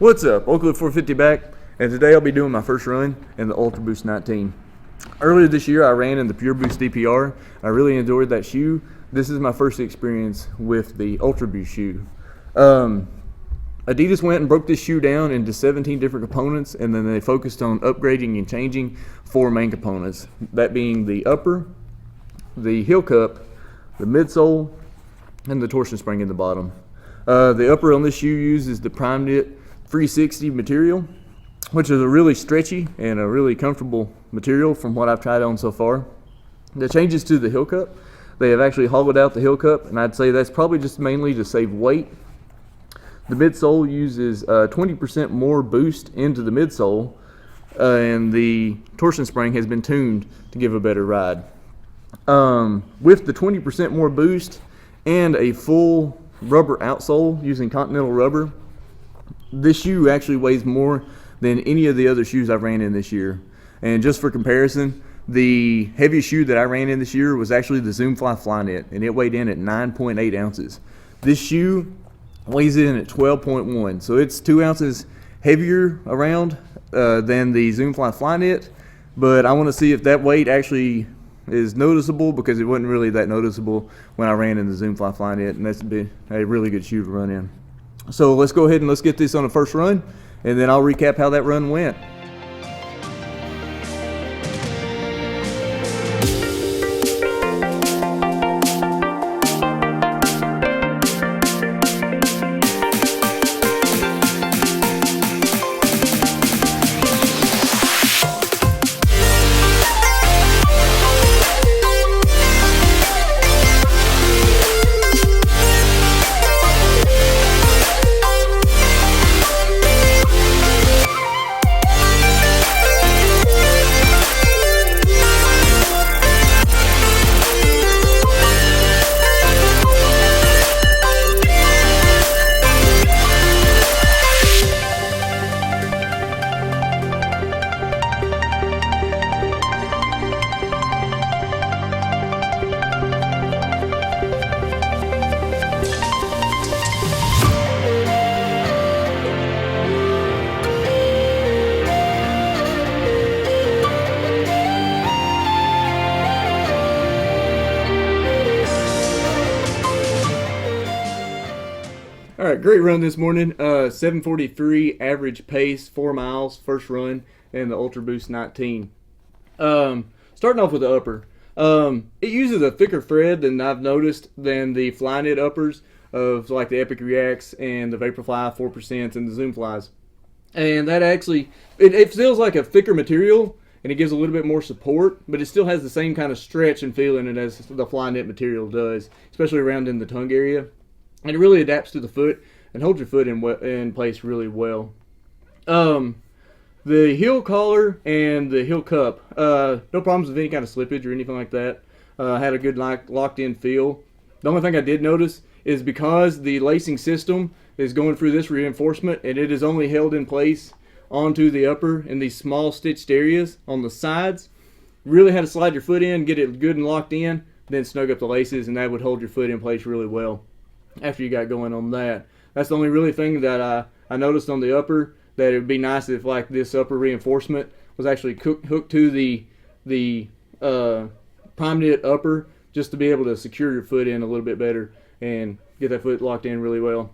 What's up? Oakley 450 back, and today I'll be doing my first run in the UltraBOOST 19. Earlier this year I ran in the Pure Boost DPR. I really enjoyed that shoe. This is my first experience with the UltraBOOST shoe. Adidas went and broke this shoe down into 17 different components, and then they focused on upgrading and changing 4 main components. That being the upper, the heel cup, the midsole, and the torsion spring in the bottom. The upper on this shoe uses the Primeknit 360 material, which is a really stretchy and a really comfortable material from what I've tried on so far. The changes to the heel cup, they have actually hollowed out the heel cup, and I'd say that's probably just mainly to save weight. The midsole uses 20% more boost into the midsole, and the torsion spring has been tuned to give a better ride. With the 20% more boost and a full rubber outsole using Continental rubber, this shoe actually weighs more than any of the other shoes I've ran in this year. And just for comparison, the heaviest shoe that I ran in this year was actually the Zoomfly Flyknit, and it weighed in at 9.8 ounces. This shoe weighs in at 12.1, so it's 2 ounces heavier around than the Zoomfly Flyknit, but I want to see if that weight actually is noticeable, because it wasn't really that noticeable when I ran in the Zoomfly Flyknit, and that's been a really good shoe to run in. So let's go ahead and let's get this on the first run, and then I'll recap how that run went. All right, great run this morning. 7:43 average pace, 4 miles, first run in the UltraBOOST 19. Starting off with the upper. It uses a thicker thread than I've noticed than the Flyknit uppers of like the Epic Reacts and the Vaporfly 4% and the Zoomflies. And that actually, it feels like a thicker material, and it gives a little bit more support, but it still has the same kind of stretch and feel in it as the Flyknit material does, especially around in the tongue area. And it really adapts to the foot and holds your foot in place really well. The heel collar and the heel cup, no problems with any kind of slippage or anything like that. Had a good locked in feel. The only thing I did notice is because the lacing system is going through this reinforcement, and it is only held in place onto the upper in these small stitched areas on the sides, really had to slide your foot in, get it good and locked in, then snug up the laces, and that would hold your foot in place really well after you got going on that. That's the only really thing that I noticed on the upper, that it would be nice if like this upper reinforcement was actually hooked to the Primeknit upper, just to be able to secure your foot in a little bit better and get that foot locked in really well.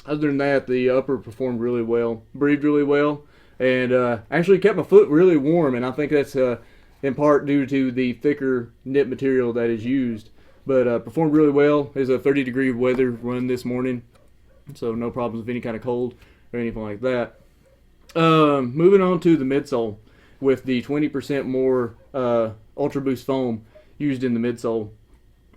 Other than that, the upper performed really well, breathed really well, and actually kept my foot really warm, and I think that's in part due to the thicker knit material that is used. But performed really well. It was a 30-degree weather run this morning, so no problems with any kind of cold or anything like that. Moving on to the midsole with the 20% more UltraBOOST foam used in the midsole.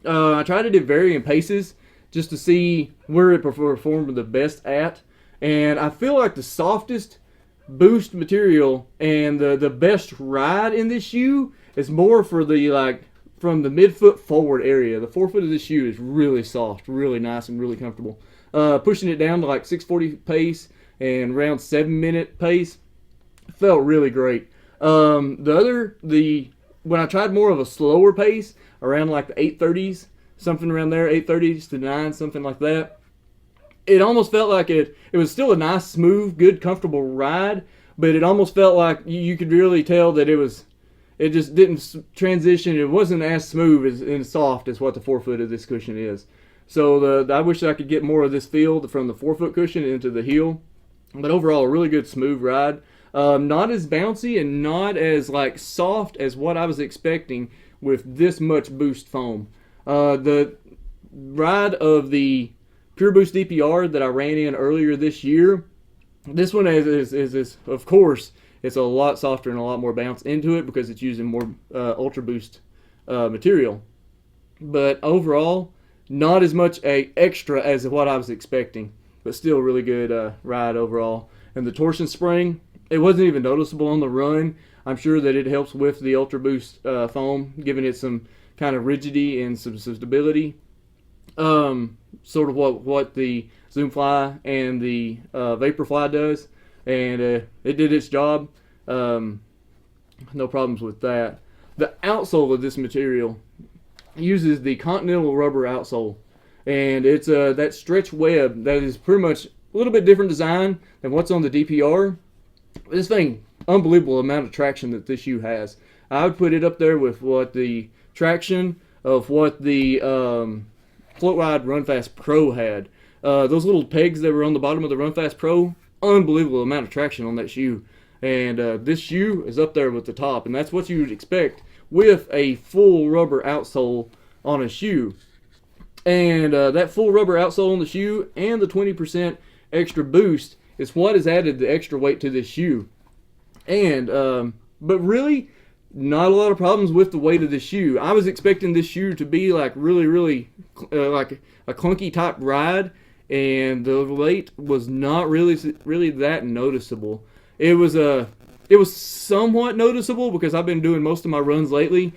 I tried it at varying paces just to see where it performed the best at, and I feel like the softest boost material and the best ride in this shoe is more for the from the midfoot forward area. The forefoot of this shoe is really soft, really nice, and really comfortable. Pushing it down to like 6:40 pace and around 7-minute pace felt really great. When I tried more of a slower pace, around like the 8:30s, something around there, 8:30s to 9, something like that, it almost felt like it was still a nice, smooth, good, comfortable ride, but it almost felt like you could really tell that it just didn't transition. It wasn't as smooth and soft as what the forefoot of this cushion is. So I wish I could get more of this feel from the forefoot cushion into the heel. But overall, a really good smooth ride. Not as bouncy and not as like soft as what I was expecting with this much boost foam. The ride of the Pure Boost DPR that I ran in earlier this year, this one is of course, it's a lot softer and a lot more bounce into it because it's using more UltraBOOST material. But overall, not as much extra as what I was expecting, but still really good ride overall. And the torsion spring, it wasn't even noticeable on the run. I'm sure that it helps with the UltraBOOST foam, giving it some kind of rigidity and some stability. Sort of what the Zoomfly and the Vaporfly does, and it did its job. No problems with that. The outsole of this material uses the Continental rubber outsole, and it's that stretch web that is pretty much a little bit different design than what's on the DPR. This thing, unbelievable amount of traction that this shoe has. I would put it up there with what the traction of what the Floatwide RunFast Pro had. Those little pegs that were on the bottom of the RunFast Pro, unbelievable amount of traction on that shoe. And this shoe is up there with the top, and that's what you would expect with a full rubber outsole on a shoe. And that full rubber outsole on the shoe and the 20% extra boost is what has added the extra weight to this shoe. And but really, not a lot of problems with the weight of the shoe. I was expecting this shoe to be like really like a clunky type ride, and the weight was not really that noticeable. It was somewhat noticeable because I've been doing most of my runs lately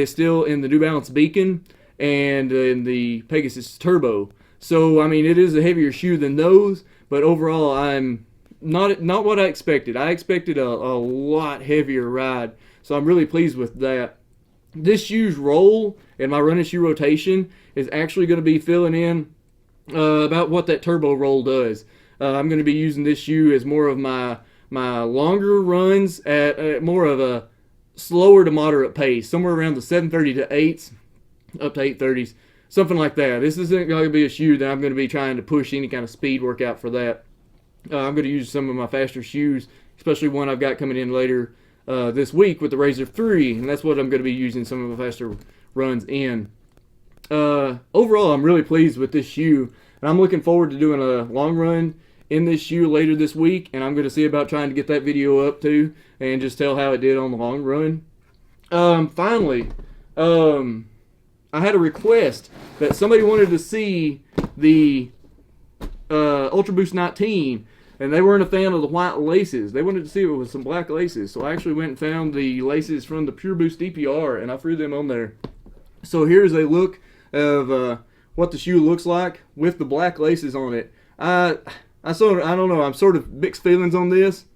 still in the New Balance Beacon and in the Pegasus Turbo. So I mean, it is a heavier shoe than those, but overall I'm not what I expected. I expected a lot heavier ride. So I'm really pleased with that. This shoe's roll and my running shoe rotation is actually going to be filling in about what that turbo roll does. I'm going to be using this shoe as more of my longer runs at more of a slower to moderate pace, somewhere around the 7:30 to 8s, up to 8:30s, something like that. This isn't going to be a shoe that I'm going to be trying to push any kind of speed workout for that. I'm going to use some of my faster shoes, especially one I've got coming in later this week with the Razor 3, and that's what I'm going to be using some of my faster runs in. Overall, I'm really pleased with this shoe, and I'm looking forward to doing a long run in this shoe later this week, and I'm going to see about trying to get that video up too, and just tell how it did on the long run. Finally, I had a request that somebody wanted to see the UltraBOOST 19, and they weren't a fan of the white laces. They wanted to see it with some black laces. So I actually went and found the laces from the Pure Boost DPR, and I threw them on there. So here's a look of what the shoe looks like with the black laces on it. I don't know. I'm sort of mixed feelings on this.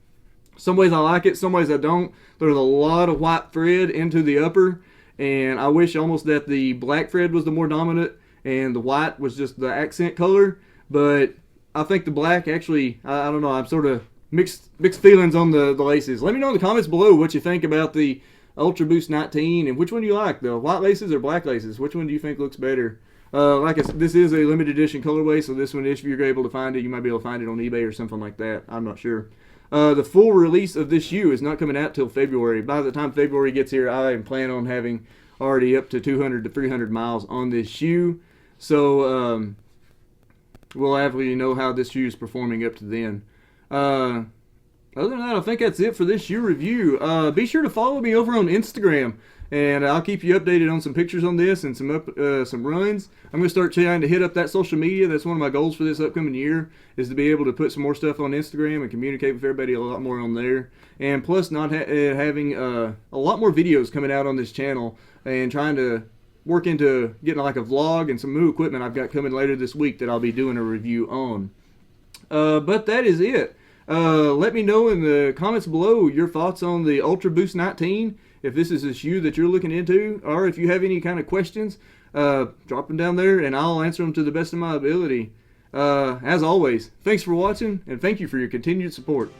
Some ways I like it, some ways I don't. There's a lot of white thread into the upper, and I wish almost that the black thread was the more dominant and the white was just the accent color. But I think the black actually, I don't know, I'm sort of mixed feelings on the laces. Let me know in the comments below what you think about the UltraBOOST 19 and which one you like, the white laces or black laces. Which one do you think looks better? Like I said, this is a limited edition colorway, so this one, if you're able to find it, you might be able to find it on eBay or something like that. I'm not sure. The full release of this shoe is not coming out till February. By the time February gets here, I am planning on having already up to 200 to 300 miles on this shoe. So, we'll actually know how this shoe is performing up to then. Other than that, I think that's it for this shoe review. Be sure to follow me over on Instagram, and I'll keep you updated on some pictures on this and some runs. I'm going to start trying to hit up that social media. That's one of my goals for this upcoming year, is to be able to put some more stuff on Instagram and communicate with everybody a lot more on there. And plus, not having a lot more videos coming out on this channel, and trying to work into getting like a vlog and some new equipment I've got coming later this week that I'll be doing a review on. But that is it. Let me know in the comments below your thoughts on the UltraBOOST 19, if this is a shoe that you're looking into, or if you have any kind of questions, drop them down there and I'll answer them to the best of my ability. As always, thanks for watching, and thank you for your continued support.